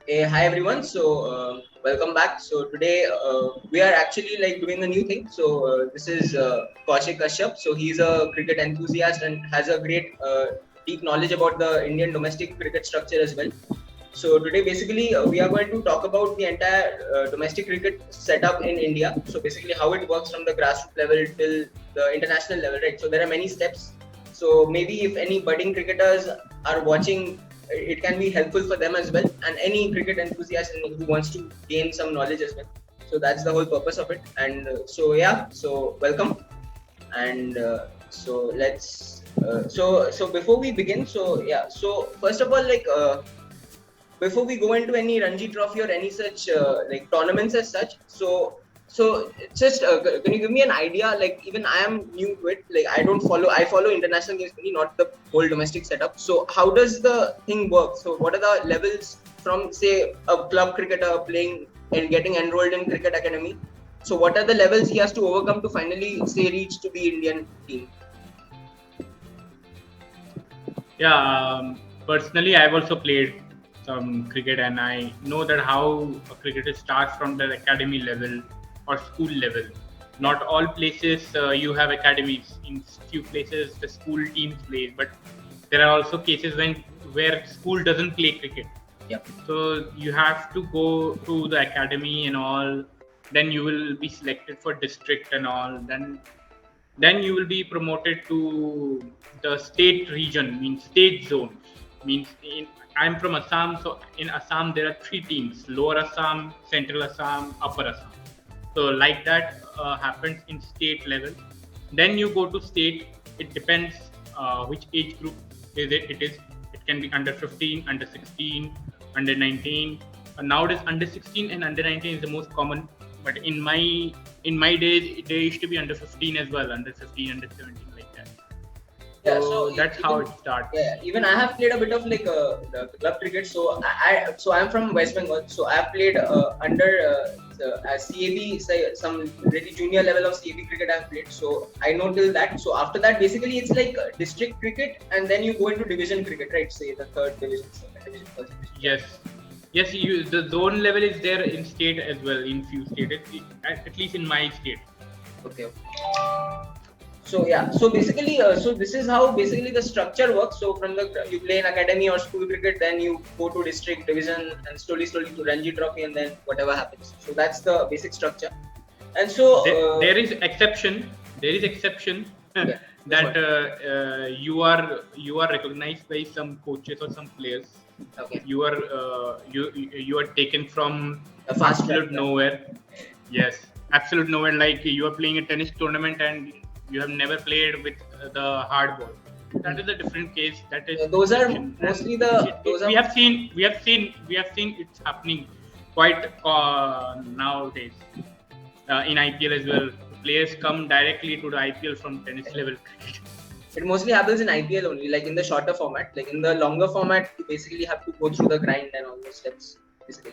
Hi everyone. Welcome back. So today we are actually doing a new thing. This is Kaushik Kashyap. So he's a cricket enthusiast and has a great deep knowledge about the Indian domestic cricket structure as well. So today basically we are going to talk about the entire domestic cricket setup in India. So basically how it works from the grassroots level till the international level, right? So there are many steps. So maybe if any budding cricketers are watching, it can be helpful for them as well, and any cricket enthusiast who wants to gain some knowledge as well. So that's the whole purpose of it. And so welcome. And so before we begin, so first of all, before we go into any Ranji Trophy or any such tournaments as such, so just can you give me an idea? Like even I am new to it. Like I follow international games only, not the whole domestic setup. So how does the thing work? So what are the levels from say a club cricketer playing and getting enrolled in cricket academy? So what are the levels he has to overcome to finally say reach to the Indian team? Personally, I've also played some cricket, and I know that how a cricketer starts from the academy level or school level. Not all places you have academies. In few places, the school teams play, but there are also cases where school doesn't play cricket. Yep. So you have to go to the academy and all. Then you will be selected for district and all. Then you will be promoted to the state region, means state zones. Means I'm from Assam, so in Assam there are three teams: Lower Assam, Central Assam, Upper Assam. So like that happens in state level. Then you go to state. It depends which age group is it. It can be under 15, under 16, under 19. Nowadays, under 16 and under 19 is the most common. But in my days, there used to be under 15 as well, under 15, under 17, like that. Yeah, So so that's how it starts. yeah, even I have played a bit of the club cricket. So I'm from West Bengal. So I have played under CAB, say some really junior level of CAB cricket I've played. So I know till that. So after that, basically it's like district cricket, and then you go into division cricket, right? Say the third division, second division, first division. Yes. The zone level is there in state as well. In few states, at least in my state. Okay. So basically, so this is how basically the structure works. So from the you play in academy or school cricket, then you go to district, division, and slowly to Ranji Trophy, and then whatever happens. So that's the basic structure. And so there is exception. There is exception yeah, that you are recognized by some coaches or some players. okay. You are taken from A fast absolute track, nowhere. Yes, absolute nowhere. Like you are playing a tennis tournament and you have never played with the hard ball. That is a different case. That is those are exception. mostly the those are we have seen it's happening quite nowadays in IPL as well. Players come directly to the IPL from tennis level cricket. it mostly happens in IPL only, like in the shorter format. Like in the longer format, you basically have to go through the grind and all those steps, basically.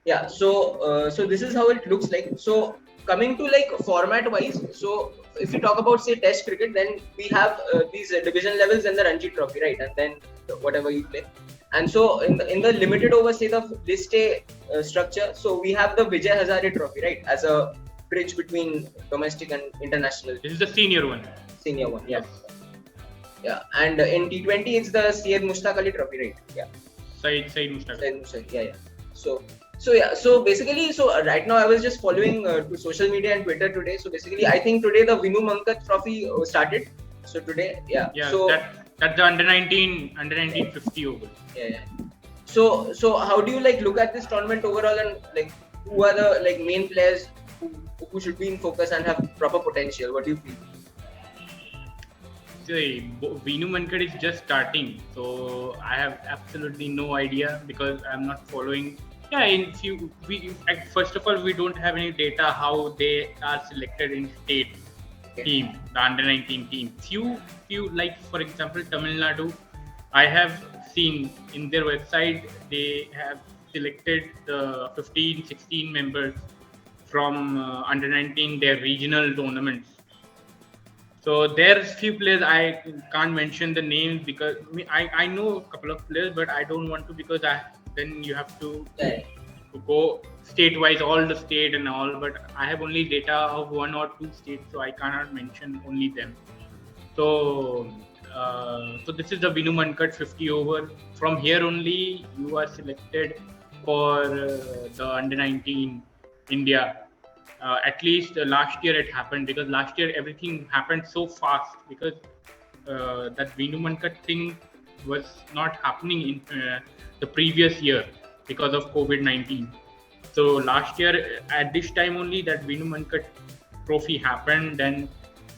Yeah. So this is how it looks like. So coming to like format wise, so if you talk about say Test cricket, then we have these division levels and the Ranji Trophy, right? And then whatever you play. And so in the limited over, say the list A structure, so we have the Vijay Hazare Trophy, right, as a bridge between domestic and international. This is the senior one. Senior one, yeah. Yeah, and in T20 it's the Syed Mushtaq Ali Trophy, right? Yeah. Said Mushtaq. Syed Mushtaq, yeah. So basically, right now I was just following to social media and Twitter today. So basically, I think today the Vinoo Mankad Trophy started. So today, yeah. Yeah, so that's the under 19 50 over. yeah. So how do you like look at this tournament overall, and like who are the like main players who should be in focus and have proper potential? What do you feel? See, Vinoo Mankad is just starting, so I have absolutely no idea because I'm not following. Yeah, first of all, we don't have any data how they are selected in state team, the under 19 team. Few like for example Tamil Nadu, I have seen in their website they have selected the 15, 16 members from under 19 their regional tournaments. So there's few players I can't mention the names because I know a couple of players, but I don't want to because then you have to Yeah. go state-wise, all the state and all. But I have only data of 1 or 2 states, so I cannot mention only them. So, so this is the Vinoo Mankad 50 over. From here only, you are selected for the under 19 India. At least last year it happened, because last year everything happened so fast, because that Vinoo Mankad thing was not happening in the previous year because of COVID-19. So last year at this time only that Vinoo Mankad trophy happened. Then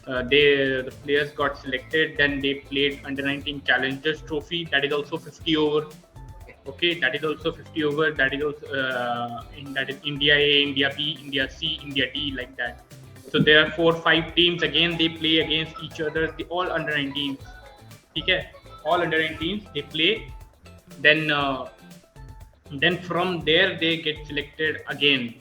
the players got selected. Then they played under 19 Challengers Trophy. That is also 50 over. Okay, that is also 50 over. That is also that is India A, India B, India C, India D, like that. So there are 4 5 teams. Again, they play against each other. They all under 19s. Okay, all under 19s. They play. Then then from there they get selected again,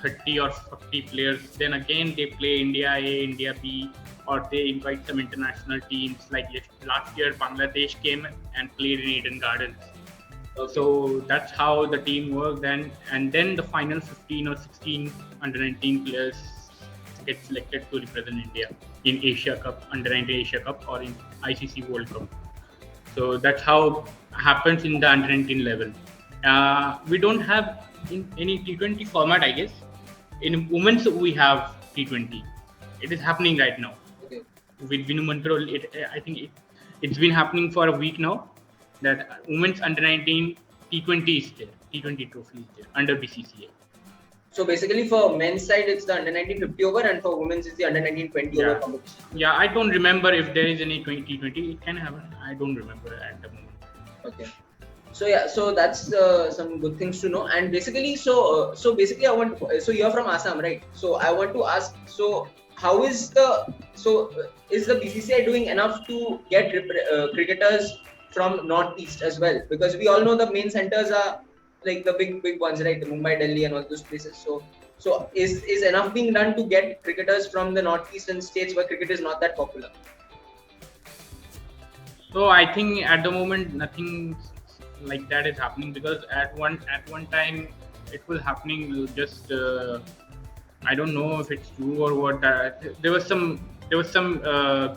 30 or 40 players. Then again they play India A, India B, or they invite some international teams. Like last year, Bangladesh came and played in Eden Gardens. Okay. So that's how the team worked. And then the final 15 or 16 under 19 players get selected to represent India in Asia Cup, under 19 Asia Cup, or in ICC World Cup. So that's how happens in the under 19 level. We don't have in any T20 format, I guess. In women's, we have T20. It is happening right now. Okay. With Vinoo Mankad, I think it's been happening for a week now. That women's under 19 T20 is there. T20 trophy is there under BCCI. So basically, for men's side, it's the under 19 50 over, and for women's, it's the under 19 20 over competition. Yeah, I don't remember if there is any T20. It can happen. I don't remember at the moment. Okay. So yeah, so that's some good things to know. And basically, so basically, so you're from Assam, right? So I want to ask, so how is is the BCCI doing enough to get cricketers from Northeast as well? Because we all know the main centers are like the big ones, right? The Mumbai, Delhi, and all those places. So is enough being done to get cricketers from the Northeastern states where cricket is not that popular? So I think at the moment nothing like that is happening, because at one time it was happening. Just I don't know if it's true or what. There was some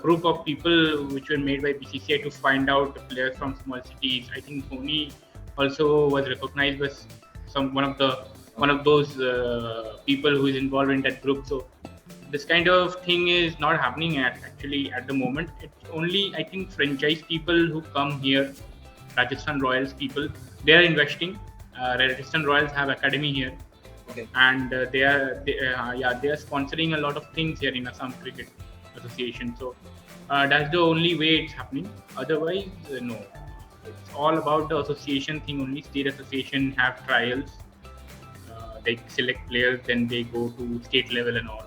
group of people which were made by BCCI to find out the players from small cities. I think Dhoni also was recognized as one of those people who is involved in that group. So this kind of thing is not happening actually at the moment. It's only, I think, franchise people who come here, Rajasthan Royals people. They are investing. Rajasthan Royals have academy here. Okay. And they are sponsoring a lot of things here in Assam Cricket Association. So that's the only way it's happening. Otherwise, no. It's all about the association thing only. State association have trials. They select players, then they go to state level and all.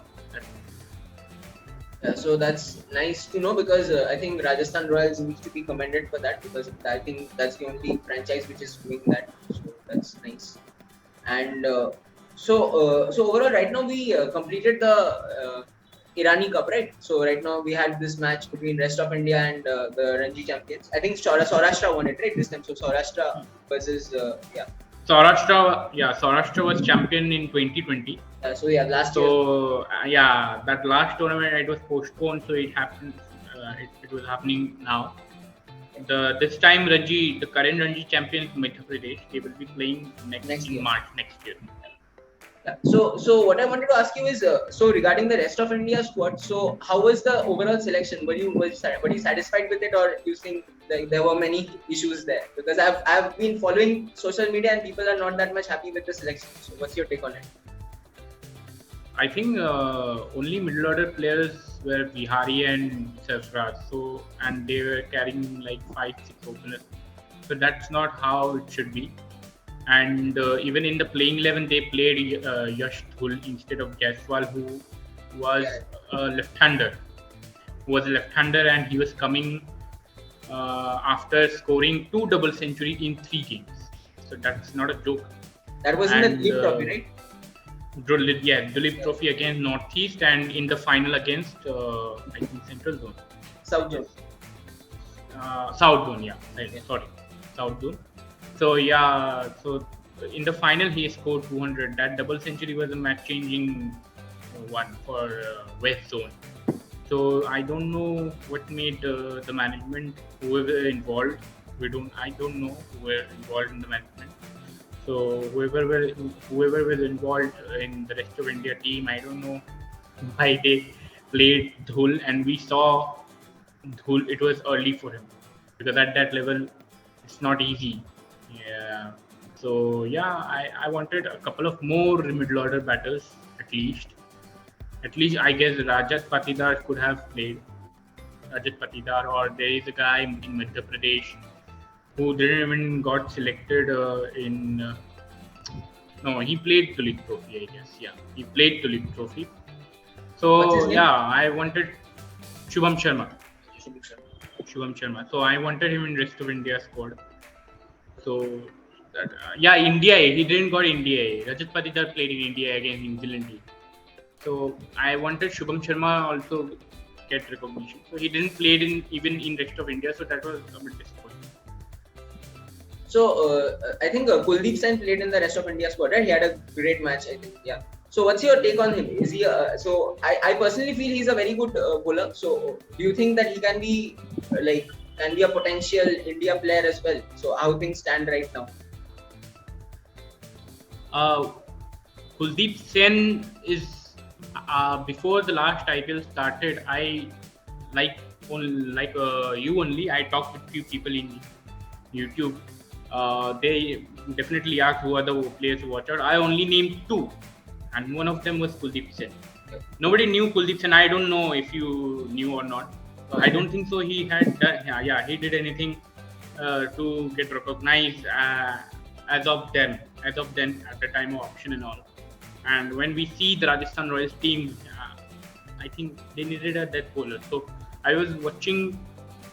Yeah, so that's nice to know, because I think Rajasthan Royals needs to be commended for that, because I think that's the only franchise which is doing that. So that's nice. And so overall, right now we completed the Irani Cup, right? So right now we had this match between rest of India and the Ranji champions. I think Saurashtra won it, right, this time. So Saurashtra versus Saurashtra was champion in 2020. So last year. So that last tournament it was postponed, so it happened. It was happening now. This time the current Ranji champions Madhya Pradesh, they will be playing next year. March next year. Yeah. So what I wanted to ask you is, so regarding the rest of India squad, so how was the overall selection? Were you satisfied with it, or you think like there were many issues there? Because I've been following social media and people are not that much happy with the selection. So what's your take on it? I think only middle order players were Bihari and Sarfaraz. So, and they were carrying like 5-6 openers. So that's not how it should be. And even in the playing 11, they played Yash Dhul instead of Jaiswal, who was a left-hander. And he was coming after scoring 2 double centuries in 3 games. So that's not a joke. That was in the Duleep Trophy, right? Duleep Trophy against Northeast, and in the final against I think Central Zone. South Zone. South Zone, Sorry, South Zone. So yeah, so in the final he scored 200. That double century was a match-changing one for West Zone. So I don't know what made the management, whoever involved. I don't know who were involved in the management. So whoever was involved in the rest of India team, I don't know why they played Dhul, and we saw Dhul. It was early for him because at that level, it's not easy. Yeah. So yeah, I wanted a couple of more middle order batters at least. At least I guess Rajat Patidar could have played. Rajat Patidar, or there is a guy in Madhya Pradesh who didn't even got selected in. No, he played Duleep Trophy, I guess. Yeah, he played Duleep Trophy. What's his So name? yeah, I wanted Shubham Sharma. Shubham Sharma. Shubham Sharma. So I wanted him in rest of India squad. So that, yeah, India A. He didn't got India A. Rajat Patidar played in India against New Zealand team. So I wanted Shubham Sharma also get recognition. So he didn't play in even in rest of India. So that was a bit disappointing. So I think Kuldeep Sen played in the rest of India squad, right? He had a great match, I think. Yeah. So what's your take on him? Is he? So I personally feel he's a very good bowler. So do you think that he can be can be a potential India player as well? So how things stand right now? Uh, Kuldeep Sen is before the last IPL started. I like you only. I talked with few people in YouTube. They definitely asked who are the players to watch out. I only named two, and one of them was Kuldeep Sen. Nobody knew Kuldeep Sen. I don't know if you knew or not. I don't think so. He had done, yeah, he did anything to get recognized as of then at the time of auction and all. And when we see the Rajasthan Royals team, I think they needed a death bowler. So I was watching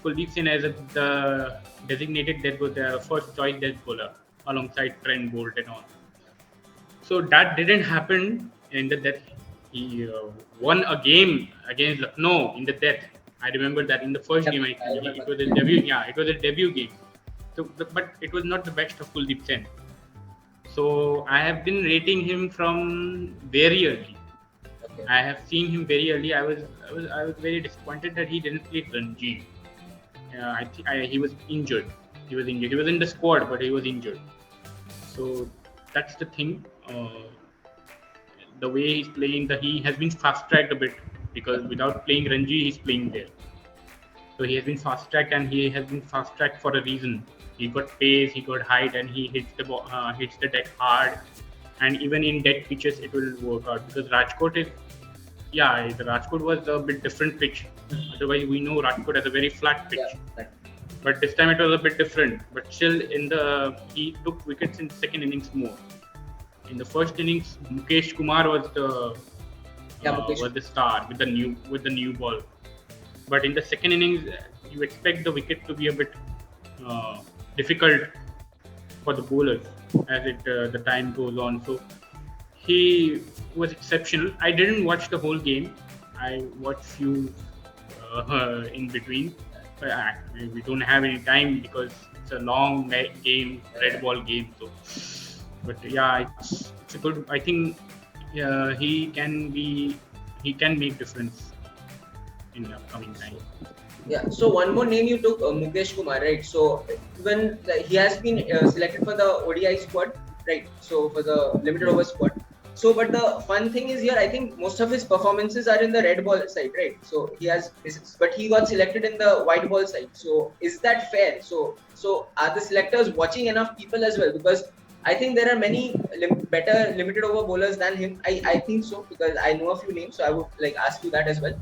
Kuldeep Sen as the designated death bowler, the first choice death bowler alongside Trent Bolt and all. So that didn't happen in the death. He won a game against Lucknow in the death. I remember that in the first Yep, game. I remember. It was a debut. Yeah, it was a debut game. So, but it was not the best of Kuldeep Sen. So I have been rating him from very early. Okay. I have seen him very early. I was very disappointed that he didn't play Ranji. He was injured. He was injured. He was in the squad, but he was injured. So that's the thing. The way he's playing, he has been fast tracked a bit because without playing Ranji, he's playing there. So he has been fast tracked, and he has been fast tracked for a reason. He got pace, he got height, and he hits the deck hard. And even in dead pitches, it will work out because Rajkot is, yeah, the Rajkot was a bit different pitch. Otherwise, we know Rajkot has a very flat pitch. Yeah. But this time it was a bit different. But still, he took wickets in the second innings more. In the first innings, Mukesh Kumar was the star with the new ball. But in the second innings, you expect the wicket to be a bit difficult for the bowlers as the time goes on. So he was exceptional. I didn't watch the whole game. I watched few in between. But we don't have any time because it's a long game, red ball game. So, but yeah, it's a good. I think he can make difference in the upcoming time. Yeah. So one more name you took, Mukesh Kumar, right? So when he has been selected for the ODI squad, right? So for the limited over squad. So, but the fun thing is here, I think most of his performances are in the red ball side, right? So but he got selected in the white ball side. So is that fair? So are the selectors watching enough people as well? Because I think there are many better limited over bowlers than him. I think so because I know a few names. So I would ask you that as well.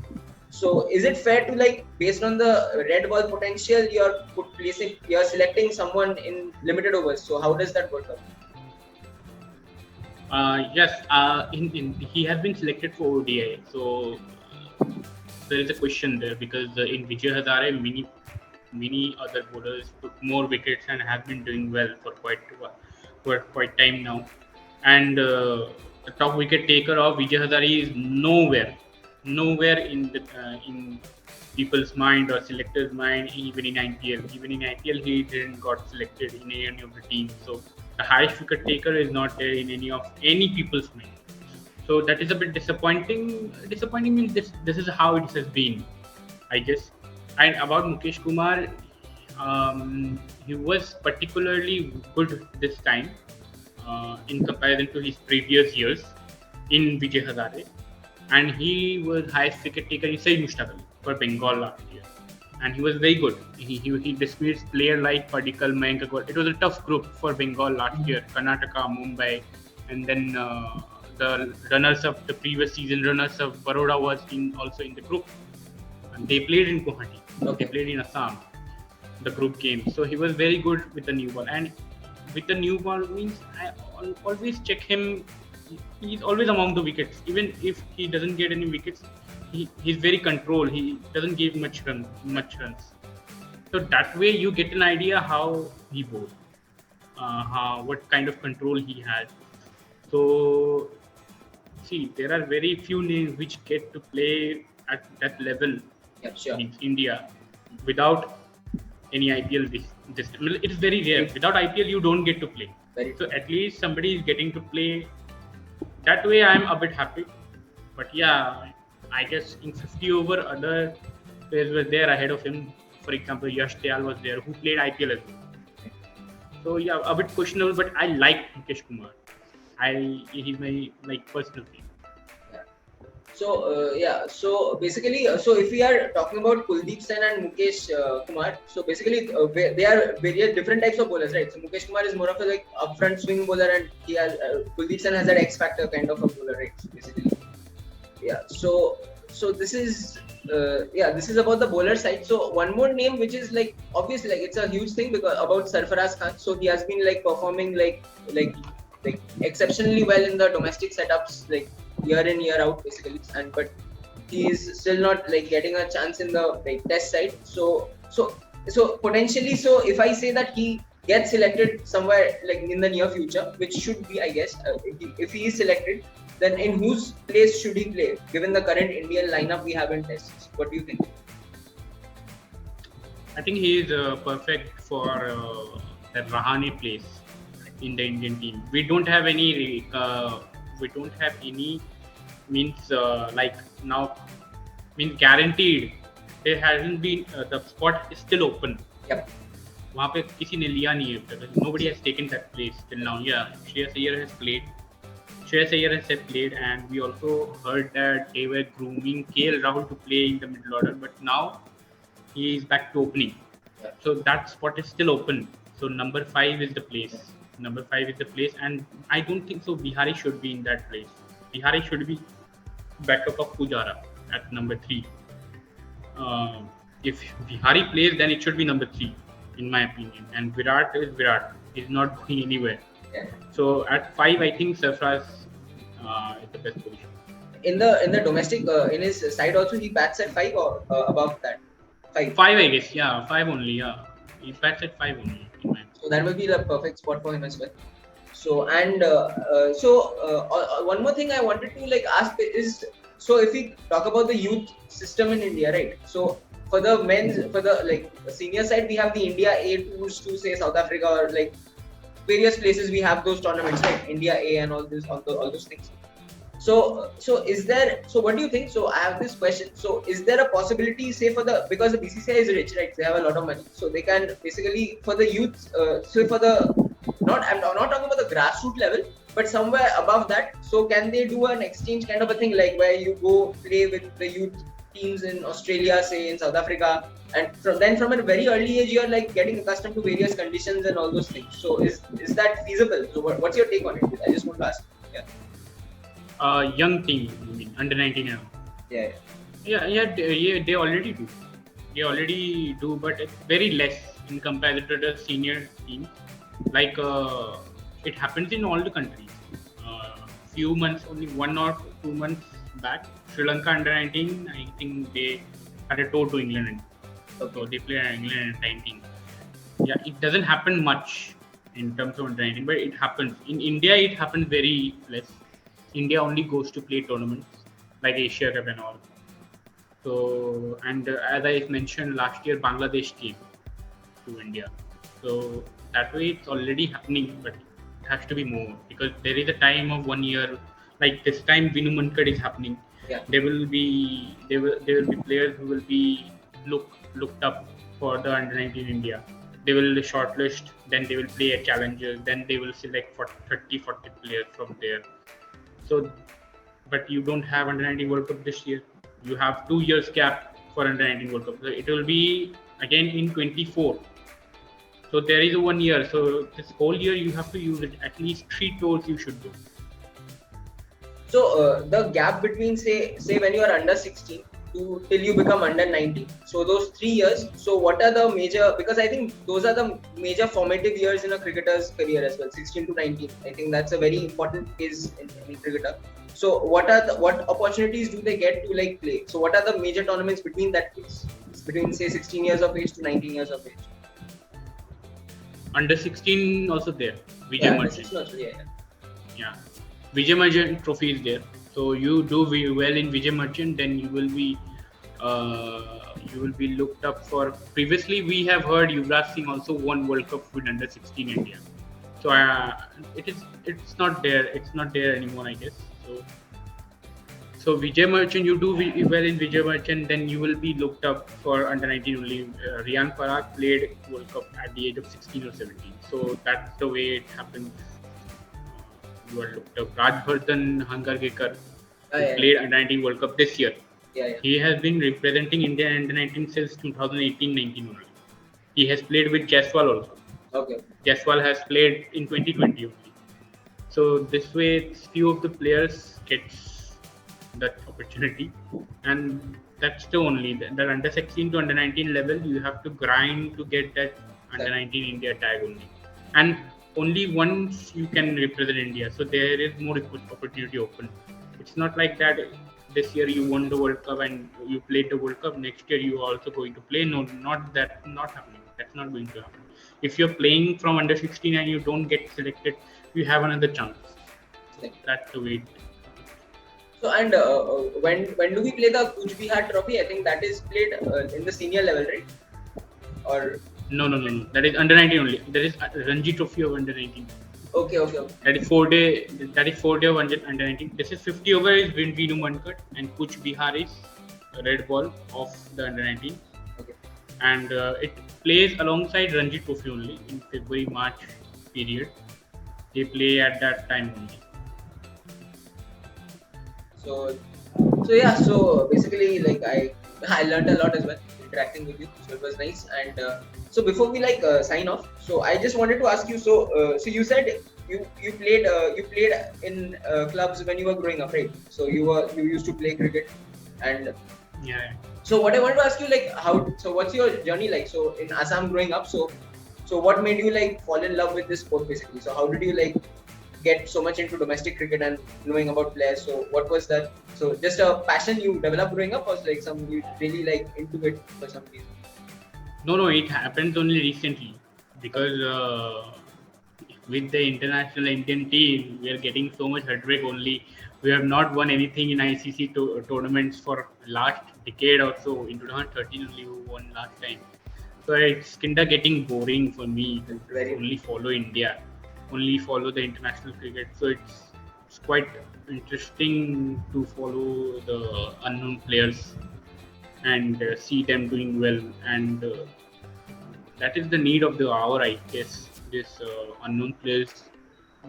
So is it fair to based on the red ball potential, you're selecting someone in limited overs? So how does that work out? Yes, he has been selected for ODI. So there is a question there because in Vijay Hazare, many other bowlers took more wickets and have been doing well for quite time now. And the top wicket taker of Vijay Hazare is nowhere in people's mind or selectors' mind, even in IPL. Even in IPL, he didn't got selected in any of the teams. So the highest wicket taker is not there in any people's mind. So that is a bit disappointing. Disappointing means this is how it has been, I guess. And about Mukesh Kumar, he was particularly good this time in comparison to his previous years in Vijay Hazare, and he was highest wicket taker in Saeed Mushtaq Ali for Bengal last year, and he was very good. He dismissed player like Padikkal, Mayank Agarwal. It was a tough group for Bengal last year. Karnataka, Mumbai, and then the runners-up, the previous season runners-up, Baroda was also in the group. And they played in Guwahati. Okay. They played in Assam, the group game. So he was very good with the new ball. And with the new ball means I always check him. He's always among the wickets. Even if he doesn't get any wickets, he's very controlled. He doesn't give much runs. So that way you get an idea how he bowls, what kind of control he has. So see, there are very few names which get to play at that level Yeah, sure. in India without any IPL. It is very rare. Without IPL, you don't get to play. So at least somebody is getting to play. That way, I'm a bit happy. But yeah, I guess in 50 over, other players were there ahead of him. For example, Yash Dayal was there, who played IPL as well. So yeah, a bit questionable. But I like Mukesh Kumar. He's my personal favorite. So basically, so if we are talking about Kuldeep Sen and Mukesh Kumar, so basically they are various different types of bowlers, right? So Mukesh Kumar is more of a like upfront swing bowler, and he has Kuldeep Sen has that X factor kind of a bowler, right? Basically, yeah. So this is this is about the bowler side. So one more name which is like obviously like it's a huge thing because about Sarfaraz Khan. So he has been like performing like exceptionally well in the domestic setups like year in year out basically, and but he is still not like getting a chance in the like test side. So potentially, so if I say that he gets selected somewhere like in the near future, which should be I guess if he is selected, then in whose place should he play given the current Indian lineup we have in tests? What do you think? I think he is perfect for that Rahane place in the Indian team. We don't have any means like now means guaranteed. There hasn't been the spot is still open. Yep. वहाँ पे किसी ने लिया नहीं है. Nobody has taken that place till now. Yeah, Shreyas Iyer has played. Shreyas Iyer has played, and we also heard that they were grooming KL Rahul to play in the middle order, but now he is back to opening. So that spot is still open. So number 5 is the place. And I don't think so. Bihari should be in that place. Bihari should be backup of Pujara at number 3. If Bihari plays, then it should be number 3, in my opinion. And Virat. He's not going anywhere. Yeah. So at 5, I think Sarfaraz is the best position. In the domestic, in his side also, he bats at 5 or above that? 5, I guess. Yeah, 5 only. Yeah, he bats at 5 only. So that will be the perfect spot for him as well. So and one more thing I wanted to like ask is, so if we talk about the youth system in India, right? So for the men's, for the like senior side, we have the India A tours to say South Africa or like various places. We have those tournaments, right? India A and all those things. So is there? So what do you think? So I have this question. So is there a possibility, say because the BCCI is rich, right? They have a lot of money, so they can basically for the youth. So for the I'm not talking about the grassroots level, but somewhere above that. So can they do an exchange kind of a thing, like where you go play with the youth teams in Australia, say in South Africa, and from a very early age you're like getting accustomed to various conditions and all those things. So is that feasible? So what's your take on it? I just want to ask. Yeah. Young team, you mean under 19? Yeah. They already do. But it's very less in comparison to the senior team. Like it happens in all the countries. Few months, only 1 or 2 months back, Sri Lanka under 19, I think they had a tour to England. So they play England under 19. Yeah, it doesn't happen much in terms of under 19, but it happens. In India, it happens very less. India only goes to play tournaments like Asia Cup and all. So, and as I mentioned last year, Bangladesh came to India. So that way it's already happening, but it has to be more because there is a time of 1 year. Like this time, Vinoo Mankad is happening. Yeah. There will be players who will be looked up for the under 19 India. They will shortlist, then they will play a challenger, then they will select for 30, 40 players from there. So, but you don't have under 19 World Cup this year. You have 2 years gap for under 19 World Cup. So it will be again in 24. So there is a 1 year. So this whole year you have to use it. At least 3 tours you should do. So the gap between say when you are under 16 to till you become under 19. So those 3 years. So what are the major? Because I think those are the major formative years in a cricketer's career as well. 16 to 19. I think that's a very important phase in any cricketer. So what opportunities do they get to like play? So what are the major tournaments between that phase? Between say 16 years of age to 19 years of age. Under 16 also there. Vijay Yeah, under Merchant. 16 also. Yeah. Yeah. Vijay Merchant Trophy is there. So you do well in Vijay Merchant, then you will be looked up for. Previously, we have heard Yuvraj Singh also won World Cup with under 16 India. So it's not there. It's not there anymore, I guess. So Vijay Merchant, you do well in Vijay Merchant, then you will be looked up for under 19 only. Riyan Parag played World Cup at the age of 16 or 17. So that's the way it happens. You are looked up. Rajvardhan Hangargekar, Ah, who yeah. played under 19 World Cup this year. Yeah. Yeah. He has been representing India under 19 since 2018-19 only. He has played with Jaiswal also. Okay. Jaiswal has played in 2020 only. So this way, few of the players gets that opportunity, and that's the only that under 16 to under 19 level you have to grind to get that under 19 India tag only, and only once you can represent India. So there is more opportunity open. It's not like that. This year you won the World Cup and you played the World Cup. Next year you are also going to play. No, not that. Not happening. That's not going to happen. If you're playing from under 16 and you don't get selected, you have another chance. That's the way. So and when do we play the Kuch Bihar Trophy? I think that is played in the senior level, right? Or No. That is under 19 only. There is Ranji Trophy of under 19. okay. That is 4 day. That is 4 day of under 19. This is 50 over is Vinoo Mankad and Kuch Bihar is red ball of the under 19. Okay. And it plays alongside Ranji Trophy only in February March period. They play at that time only. So yeah. So basically, like I learned a lot as well interacting with you. So it was nice. And so before we sign off, so I just wanted to ask you. So you said you played in clubs when you were growing up, right? So you used to play cricket, and Yeah. so what I wanted to ask you, like how, so what's your journey like? So in Assam growing up, so what made you like fall in love with this sport basically? So how did you like get so much into domestic cricket and knowing about players? So what was that? So just a passion you developed growing up, or like some you really like into it for some reason? No, it happened only recently because with the international Indian team, we are getting so much heartbreak only. We have not won anything in ICC tournaments for last decade or so. In 2013 only we won last time. So it's kind of getting boring for me to Very. only follow India, only follow the international cricket. So it's quite interesting to follow the unknown players and see them doing well, and that is the need of the hour, I guess. This unknown players,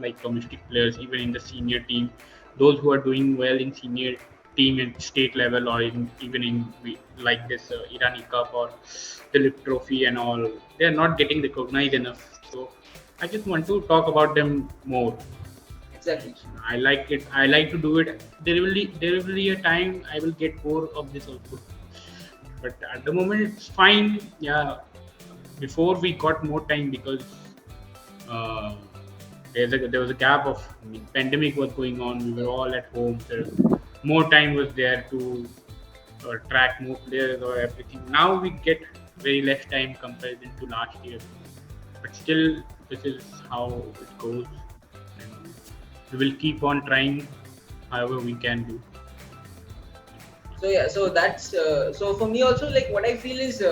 like domestic players, even in the senior team, those who are doing well in senior team at state level, or even in like this Irani Cup or Duleep Trophy and all, they are not getting recognized enough. So I just want to talk about them more. Exactly. I like it. I like to do it. There will be a time I will get bored of this also. But at the moment it's fine. Yeah. Before we got more time because uh, there was a gap of, I mean, pandemic was going on. We were all at home. So more time was there to track more players or everything. Now we get very less time compared to last year. But still, this is how it goes, and we will keep on trying however we can do. So yeah, so that's so for me also, like what I feel is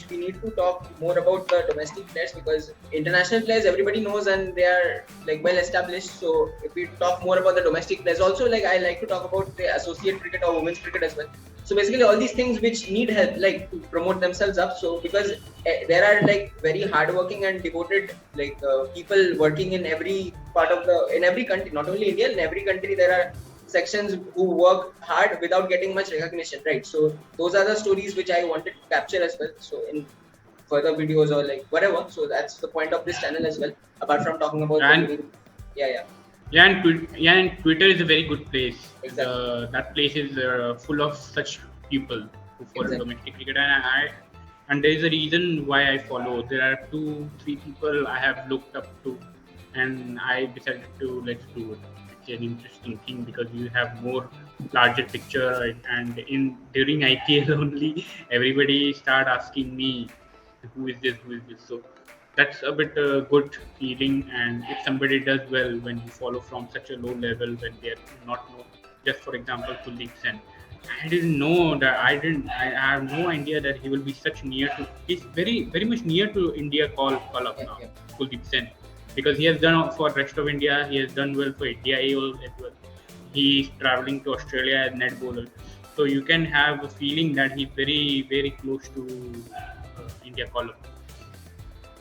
we need to talk more about the domestic players, because international players everybody knows and they are like well established. So if we talk more about the domestic players also, like I like to talk about the associate cricket or women's cricket as well. So basically all these things which need help like to promote themselves up. So because there are like very hardworking and devoted like people working in every part of the in every country, not only India, in every country there are sections who work hard without getting much recognition, right? So those are the stories which I wanted to capture as well. So in further videos or like whatever. So that's the point of this channel as well. Apart from talking about the And winning, yeah, yeah, yeah, and Twitter is a very good place. exactly, That place is full of such people who follow exactly, domestic cricket, and there is a reason why I follow. There are two, three people I have looked up to, and I decided to let's do it. It's an interesting thing because you have more larger picture, right? And in during IPL only, everybody start asking me, who is this, who is this? So that's a bit good feeling. And if somebody does well when you follow from such a low level, when they're not know, just for example Kuldeep Sen, I didn't know that I have no idea that he will be such near to, he's very much near to India call up yeah, now, yeah, Kuldeep Sen, because he has done for rest of India, he has done well for India as well. He's traveling to Australia as net bowler, so you can have a feeling that he's very close to India call up.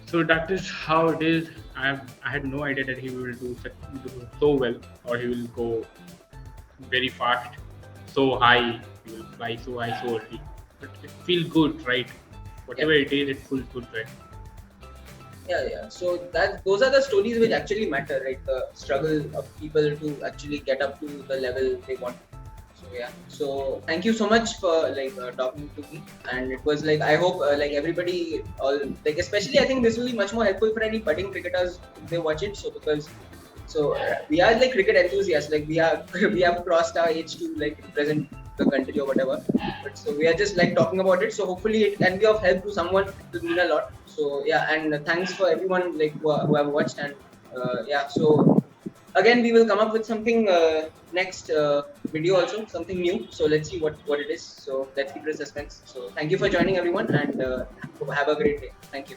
So that is how it is. I had no idea that he will do so well, or he will go very fast, so high. He will fly so high so early. But it feels good, right? yeah. Whatever it is, it feels good, right? Yeah, yeah. So that those are the stories which actually matter, right? The struggle of people to actually get up to the level they want. So yeah. So thank you so much for like talking to me, and it was like I hope like everybody, all like especially I think this will be much more helpful for any budding cricketers if they watch it. So because we are like cricket enthusiasts, like we are we have crossed our age to like represent the country or whatever. But so we are just like talking about it. So hopefully it can be of help to someone. It will mean a lot. So yeah, and thanks for everyone like who have watched, and yeah. So again we will come up with something next video also, something new. So let's see what it is. So let's keep the suspense. So thank you for joining everyone, and have a great day. Thank you.